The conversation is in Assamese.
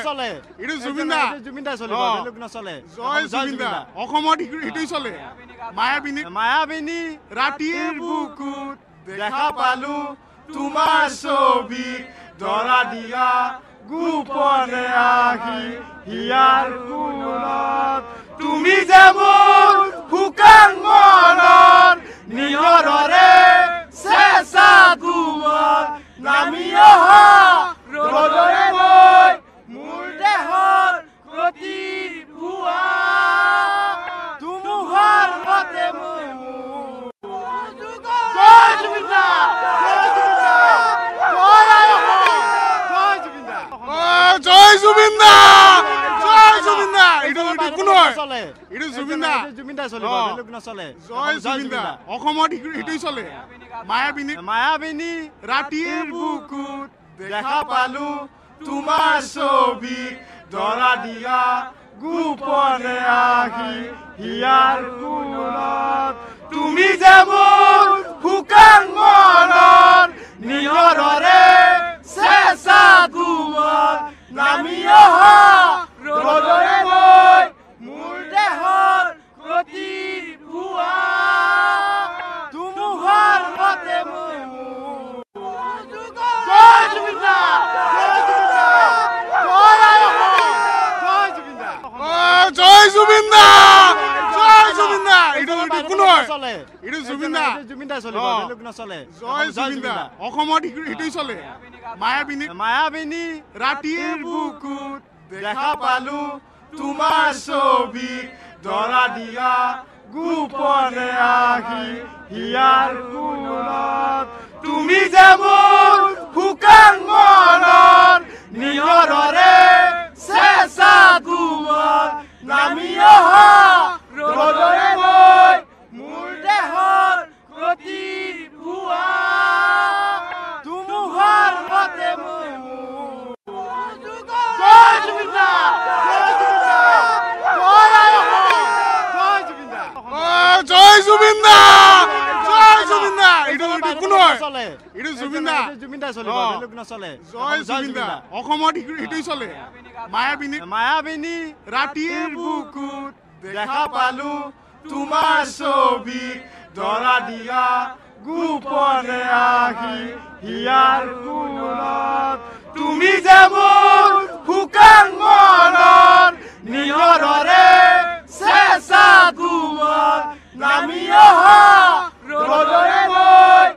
চলে এইটো জুবিন দা জুবিন দা চলিব বেলেগ নচলে জয় জুবিন দা অসমত এইটোই চলে মায়াবিনী ৰাতিৰ বুকুত দেখা পালো তোমাৰ ছবি ধৰা দিয়া গোপনে আহি হিয়াৰ কোণত তুমি যে মোৰ শুকান মনৰ নিয়ৰৰে চেঁচা কোমল নামি অহা ৰ'দৰে মই মোৰ দেহৰ প্ৰতি পুৱা ধুমুহাৰ মতে মোৰ জয় জুবিন দা জয় জুবিন দা এইটো কোন চলে এইটো জুবিন দা চলিব বেলেগ নচলে জয় জুবিন দা অসমত এইটোই চলে মায়াবিনী ৰাতিৰ বুকুত দেখা পালো তোমাৰ ছবি ধৰা দিয়া গোপনে আহি হিয়াৰ কোণত তুমি যে মোৰ শুকান মনৰ নিয়ৰৰে চেঁচা কোমল নামি অহা ৰ'দৰে মই মোৰ দেহৰ প্ৰতি পুৱা ধুমুহাৰ মতে মোৰ জয় জুবিন দা জয় জুবিন দা এইটো কোন চলে এইটো জুবিন দা চলিব বেলেগ নচলে জয় জুবিন দা অসমত এইটোই চলে মায়াবিনী ৰাতিৰ বুকুত দেখা পালো তোমাৰ ছবি ধৰা দিয়া গোপনে আহি হিয়াৰ কোণত তুমি যে মোৰ শুকান মনৰ নিয়ৰৰে চেঁচা কোমল নামি অহা ৰ'দৰে মই মোৰ দেহৰ প্ৰতি পুৱা ধুমুহাৰ মতে মোৰ জয় জুবিন দা জয় জুবিন দা এইটো কোন চলে এইটো জুবিন দা চলিব বেলেগ নচলে জয় জুবিন দা অসমত এইটোই চলে মায়াবিনী ৰাতিৰ বুকুত দেখা পালো তোমাৰ ছবি ধৰা দিয়া গোপনে আহি হিয়াৰ কোণত তুমি যে মোৰ শুকান মনৰ নিয়ৰৰে চেঁচা কোমল নামি অহা ৰ'দৰে মই